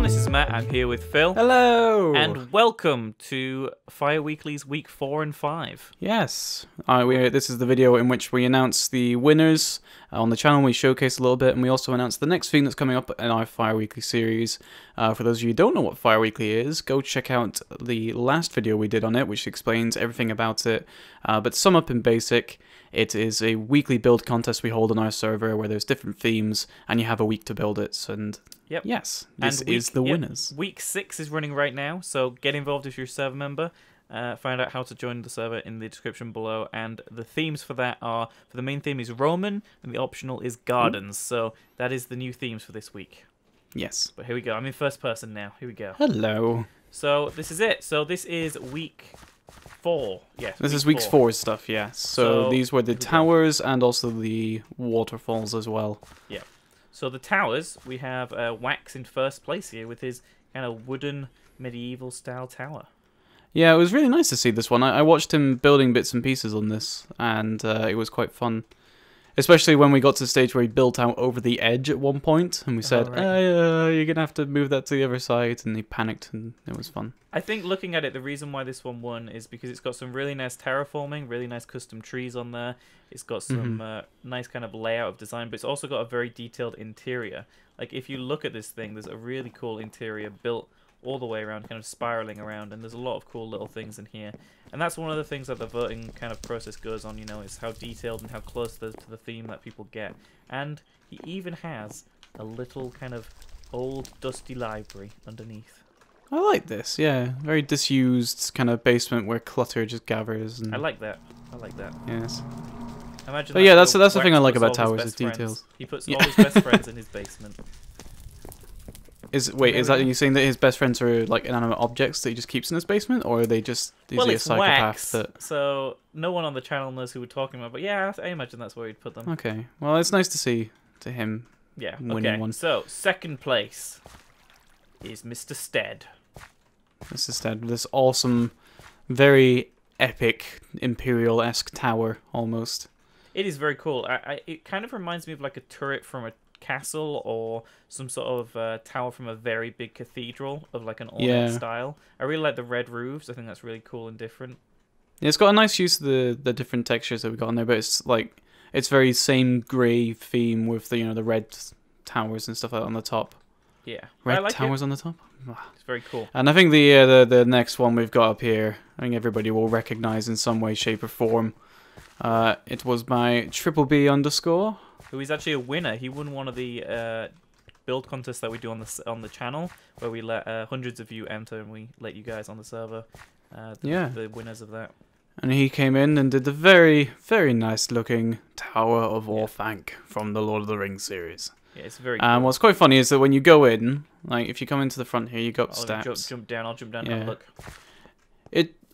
this is Matt. I'm here with Phil. Hello! And welcome to FyreWeekly's Week 4 and 5. Yes, this is the video in which we announce the winners on the channel. We showcase a little bit, and we also announce the next theme that's coming up in our FyreWeekly series. For those of you who don't know what FyreWeekly is, go check out the last video we did on it, which explains everything about it. But to sum up in basic, it is a weekly build contest we hold on our server where there's different themes, and you have a week to build it. And Yep. yes, this is the winners. Week 6 is running right now, so get involved if you're a server member. Find out how to join the server in the description below, and the themes for that are, for the main theme is Roman, and the optional is Gardens, so that is the new themes for this week. Yes. But here we go, I'm in first person now, here we go. Hello. So this is it, so this is week 4. Yes, this is week 4 stuff, yes. So these were the towers and also the waterfalls as well. Yeah. So the towers, we have Wax in first place here with his kind of wooden medieval style tower. Yeah, it was really nice to see this one. I watched him building bits and pieces on this, and it was quite fun. Especially when we got to the stage where he built out over the edge at one point, and we said, you're going to have to move that to the other side, and he panicked, and it was fun. I think looking at it, the reason why this one won is because it's got some really nice terraforming, really nice custom trees on there. It's got some nice kind of layout of design, but it's also got a very detailed interior. Like, if you look at this thing, there's a really cool interior built all the way around, kind of spiraling around, and there's a lot of cool little things in here. And that's one of the things that the voting kind of process goes on, you know, is how detailed and how close to the theme that people get. And he even has a little kind of old dusty library underneath. I like this, yeah. Very disused kind of basement where clutter just gathers. And I like that. I like that. yes. Imagine but yeah, that's the thing I like about towers, is details. He puts all his best friends in his basement. Is that you saying that his best friends are like inanimate objects that he just keeps in his basement, or are they just a psychopath? Wax, that... so no one on the channel knows who we're talking about, but yeah, I imagine that's where he'd put them. Okay, well, it's nice to see him winning one. So second place is Mr. Stead. Mr. Stead, this awesome, very epic imperial-esque tower almost. It is very cool. It kind of reminds me of like a turret from a castle or some sort of tower from a very big cathedral of like an ornate style. I really like the red roofs. I think that's really cool and different. Yeah, it's got a nice use of the different textures that we got on there, but it's very same grey theme with the red towers and stuff like that on the top. Yeah, red towers on the top. It's very cool. And I think the next one we've got up here, I think everybody will recognise in some way, shape, or form. It was by _, who is actually a winner. He won one of the build contests that we do on the channel, where we let hundreds of you enter, and we let you guys on the server. The winners of that. And he came in and did the very, very nice looking Tower of Orthanc from the Lord of the Rings series. Yeah, it's very cool. And what's quite funny is that when you go in, like if you come into the front here, you go up steps. Jump down. I'll jump down and look.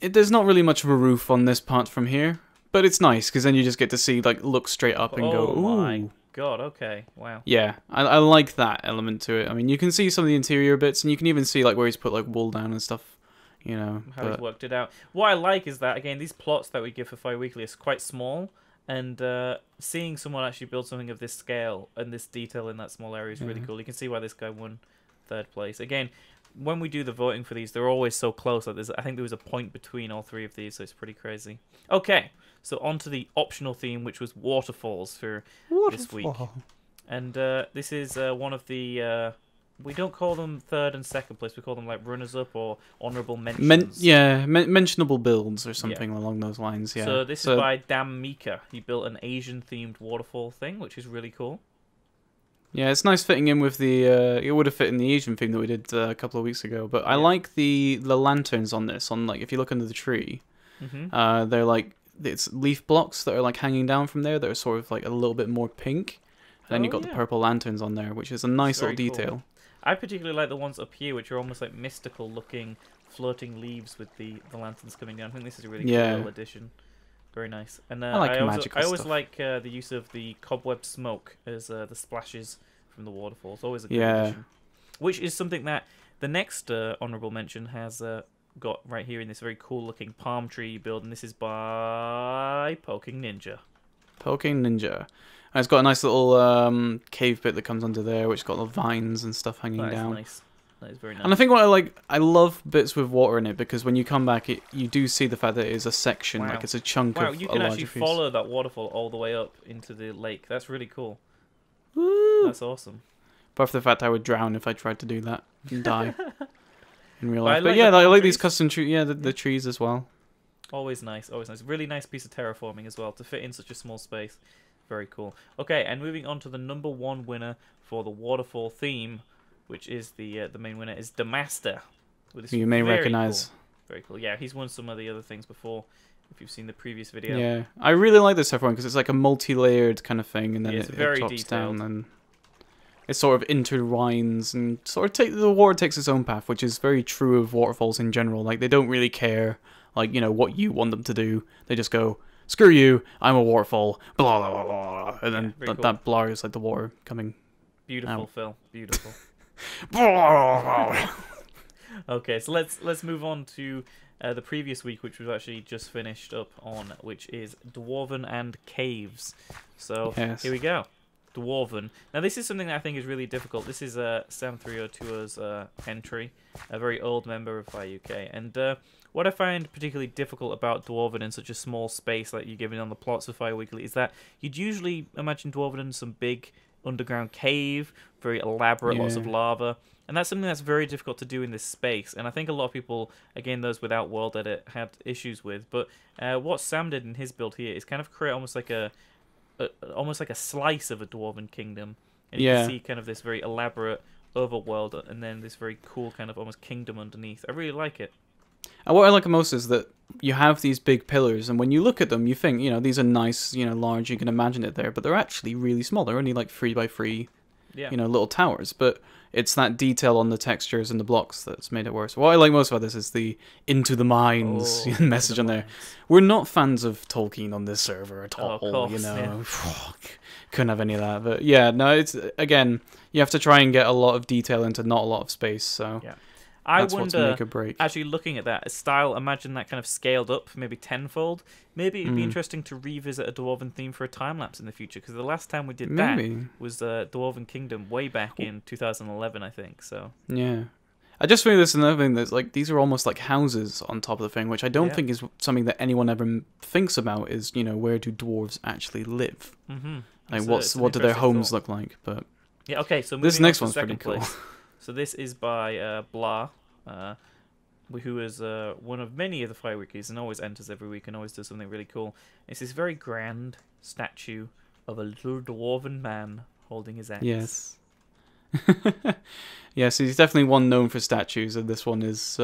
There's not really much of a roof on this part from here. But it's nice, because then you just get to see, like, look straight up and go, ooh. Oh my god, okay, wow. Yeah, I like that element to it. I mean, you can see some of the interior bits, and you can even see, like, where he's put, like, wool down and stuff, How he's worked it out. What I like is that, again, these plots that we give for FyreWeekly is quite small, and seeing someone actually build something of this scale and this detail in that small area is really cool. You can see why this guy won 3rd place. Again, when we do the voting for these, they're always so close. Like I think there was a point between all 3 of these, so it's pretty crazy. Okay. So on to the optional theme, which was Waterfalls for this week. And this is one of the... we don't call them 3rd and 2nd place. We call them like runners-up or honourable mentions. Mentionable builds or something along those lines, yeah. So this is by Dam Mika. He built an Asian-themed waterfall thing, which is really cool. Yeah, it's nice fitting in with the... it would have fit in the Asian theme that we did a couple of weeks ago. But I like the lanterns on this. Like, if you look under the tree, they're like... It's leaf blocks that are like hanging down from there that are sort of like a little bit more pink. And then you've got the purple lanterns on there, which is a nice little detail. Cool. I particularly like the ones up here, which are almost like mystical looking floating leaves with the lanterns coming down. I think this is a really cool little addition. Very nice. And I always like the use of the cobweb smoke as the splashes from the waterfalls. Always a good addition. Which is something that the next honourable mention has... got right here in this very cool looking palm tree build, and this is by Poking Ninja. And it's got a nice little cave bit that comes under there, which has got the vines and stuff hanging down. Nice. That is very nice. And I think what I like, I love bits with water in it because when you come back, you do see the fact that it is a section, like it's a chunk of a larger piece. Wow, you can actually follow that waterfall all the way up into the lake. That's really cool. Woo! That's awesome. Apart from the fact I would drown if I tried to do that and die in real life. But But yeah, I like these custom trees. Yeah, the trees as well. Always nice, always nice. Really nice piece of terraforming as well to fit in such a small space. Very cool. Okay, and moving on to the #1 winner for the waterfall theme, which is the main winner, is Damaster. You may recognize. Cool. Very cool. Yeah, he's won some of the other things before. If you've seen the previous video. Yeah, I really like this one because it's like a multi-layered kind of thing, and then it drops detailed. Down and it sort of intertwines and sort of the water takes its own path, which is very true of waterfalls in general. Like they don't really care, like what you want them to do. They just go, screw you, I'm a waterfall, blah blah blah, blah. And then cool. That blah is like the water coming. Beautiful, out. Phil. Beautiful. Okay, so let's move on to the previous week, which was actually just finished up on, which is Dwarven and Caves. So yes. Here we go. Dwarven. Now this is something that I think is really difficult. This is Sam302's entry, a very old member of FyreUK, and what I find particularly difficult about Dwarven in such a small space like you're given on the plots of FyreWeekly is that you'd usually imagine Dwarven in some big underground cave, very elaborate, lots of lava, and that's something that's very difficult to do in this space, and I think a lot of people, again those without world edit, had issues with, but what Sam did in his build here is kind of create almost like a slice of a Dwarven kingdom, and you can see kind of this very elaborate overworld and then this very cool kind of almost kingdom underneath. I really like it. And what I like most is that you have these big pillars, and when you look at them, you think, these are nice, large, you can imagine it there, but they're actually really small. They're only like 3x3, little towers, but it's that detail on the textures and the blocks that's made it worse. What I like most about this is the into the mines message on there. We're not fans of Tolkien on this server at all, Couldn't have any of that, but yeah, no, it's, again, you have to try and get a lot of detail into not a lot of space, so... Yeah. I That's wonder, make or break. Actually looking at that style, imagine that kind of scaled up, maybe tenfold. Maybe it'd be interesting to revisit a Dwarven theme for a time-lapse in the future, because the last time we did that was Dwarven Kingdom way back in 2011, I think. So yeah. I just think there's another thing that's like, these are almost like houses on top of the thing, which I don't think is something that anyone ever thinks about is, where do dwarves actually live? Like, what do their homes look like? But yeah, okay, so this next one's pretty cool. So this is by Blah, who is one of many of the FyreWeeklies and always enters every week and always does something really cool. It's this very grand statue of a little dwarven man holding his axe. Yes. Yes, he's definitely one known for statues, and this one is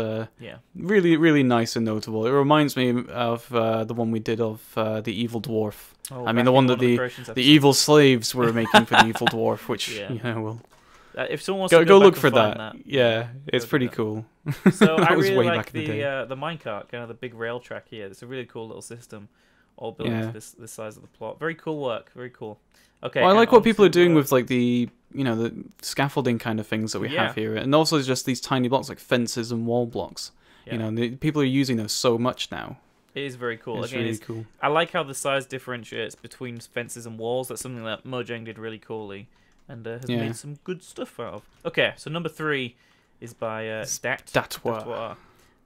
really, really nice and notable. It reminds me of the one we did of the evil dwarf. I mean, the one that the evil slaves were making for the evil dwarf, which, we'll... if someone wants to go go back look and for find that, yeah, it's pretty cool. So I was really way like back in the the minecart, kind of the big rail track here. It's a really cool little system, all built into this size of the plot. Very cool work, very cool. Okay, well, I like what people are doing with like the the scaffolding kind of things that we have here, and also just these tiny blocks like fences and wall blocks. People are using those so much now. It is very cool. It's really cool. I like how the size differentiates between fences and walls. That's something that Mojang did really coolly, and has made some good stuff out of. Okay, so number 3 is by Datwa,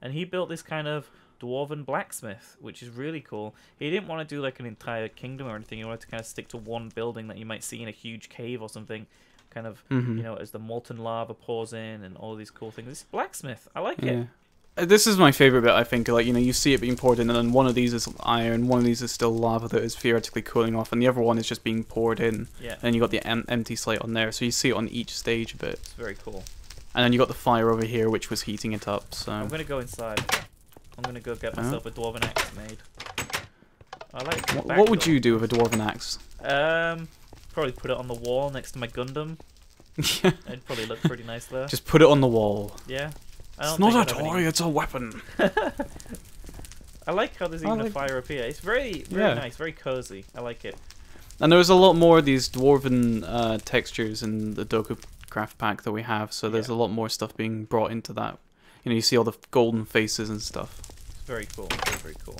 and he built this kind of Dwarven blacksmith, which is really cool. He didn't want to do like an entire kingdom or anything. He wanted to kind of stick to one building that you might see in a huge cave or something, kind of as the molten lava pours in and all these cool things. This blacksmith, I like it. This is my favorite bit, I think. Like, you see it being poured in, and then one of these is iron, one of these is still lava that is theoretically cooling off, and the other one is just being poured in. Yeah. And then you got the empty slate on there, so you see it on each stage a bit. It's very cool. And then you got the fire over here, which was heating it up. So I'm gonna go inside. I'm gonna go get myself a dwarven axe made. I like. What would you do with a dwarven axe? Probably put it on the wall next to my Gundam. Yeah. It'd probably look pretty nice there. Just put it on the wall. Yeah. It's not a toy, it's a weapon. I like how there's even a fire up here. It's very nice, very cozy. I like it. And there's a lot more of these dwarven textures in the Doku craft pack that we have, so there's a lot more stuff being brought into that. You see all the golden faces and stuff. It's very cool, very, very cool.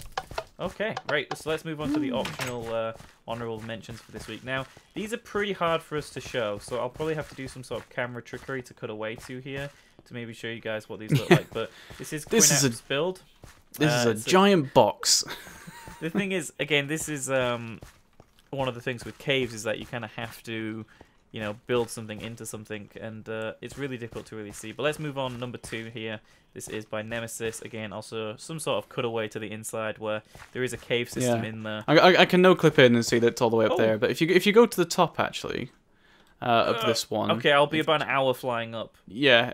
Okay, right, so let's move on to the optional honourable mentions for this week. Now, these are pretty hard for us to show, so I'll probably have to do some sort of camera trickery to cut away to here. to maybe show you guys what these look like. But this is Quinap's build. This is a giant box. The thing is, again, this is one of the things with caves is that you kind of have to, you know, build something into something, and it's really difficult to really see. But let's move on. Number 2 here. This is by Nemesis. Again, also some sort of cutaway to the inside where there is a cave system in there. I can no clip in and see that it's all the way up there. But if you go to the top actually, of this one. Okay, I'll be about an hour flying up. Yeah,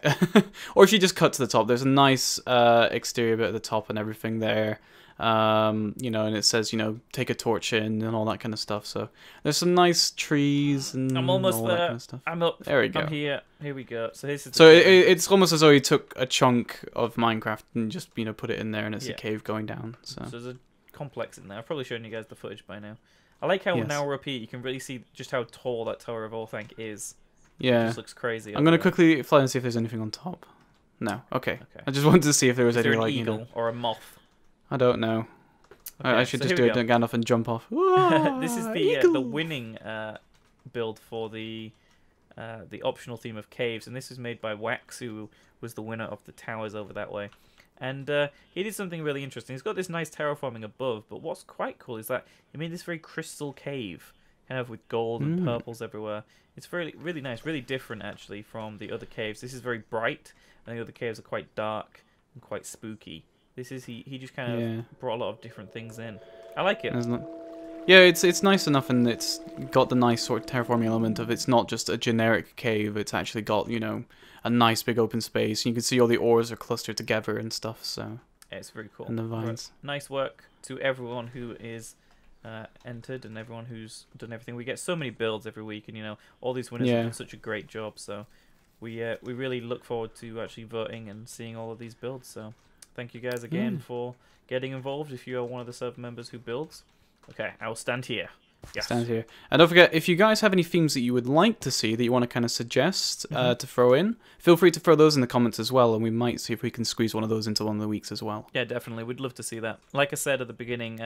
or if you just cut to the top, there's a nice exterior bit at the top and everything there. You know, and it says, you know, take a torch in and all that kind of stuff. So there's some nice trees and I'm almost all there. that kind of stuff. I'm up. There we go. I'm here. Here we go. So this is. So it's almost as though you took a chunk of Minecraft and just, you know, put it in there, and it's a cave going down. So there's a complex in there. I've probably shown you guys the footage by now. I like how now we're up here, you can really see just how tall that Tower of Orthanc is. Yeah. It just looks crazy. I'm gonna quickly fly and see if there's anything on top. No. Okay. I just wanted to see if there was any like eagle, you know, or a moth. I don't know. Okay, I should just do it Gandalf and jump off. This is the winning build for the optional theme of caves, and this was made by Wax, who was the winner of the towers over that way. And he did something really interesting. He's got this nice terraforming above, but what's quite cool is that he made this very crystal cave, kind of with gold and purples everywhere. It's really nice, really different actually from the other caves. This is very bright, and the other caves are quite dark and quite spooky. This is he just kind of brought a lot of different things in. I like it. Isn't it? Yeah, it's nice enough, and it's got the nice sort of terraforming element of it's not just a generic cave. It's actually got, you know, a nice big open space. You can see all the ores are clustered together and stuff. So yeah, it's very cool. And the vines. Nice work to everyone who is entered and everyone who's done everything. We get so many builds every week, and you know all these winners have done such a great job. So we really look forward to actually voting and seeing all of these builds. So thank you guys again for getting involved. If you are one of the server members who builds, okay, I will stand here. Yes. Stand here. And don't forget, if you guys have any themes that you would like to see, that you want to kind of suggest to throw in, feel free to throw those in the comments as well, and we might see if we can squeeze one of those into one of the weeks as well. Yeah, definitely. We'd love to see that. Like I said at the beginning,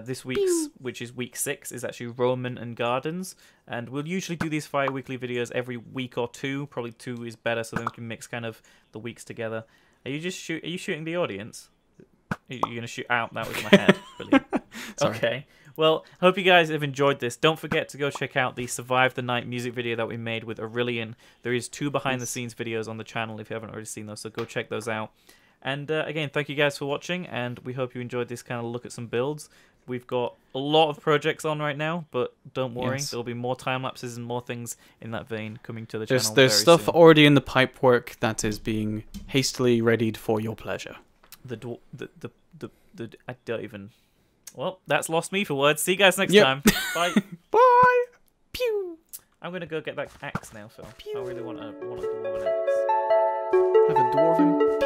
this week's, which is week 6, is actually Roman and Gardens, and we'll usually do these FyreWeekly videos every week or 2. Probably 2 is better, so then we can mix kind of the weeks together. Are you shooting the audience? Are you going to shoot out? That was my head. Brilliant. Okay. Well, I hope you guys have enjoyed this. Don't forget to go check out the Survive the Night music video that we made with Aurelian. There is 2 behind-the-scenes videos on the channel if you haven't already seen those, so go check those out. And again, thank you guys for watching, and we hope you enjoyed this kind of look at some builds. We've got a lot of projects on right now, but don't worry, there'll be more time-lapses and more things in that vein coming to the channel There's very stuff soon. already in the pipework that is being hastily readied for your pleasure. I don't even... Well, that's lost me for words. See you guys next time. Bye. Bye. Pew. I'm gonna go get that axe now, Phil. Pew. I really want a dwarven axe. Have a dwarven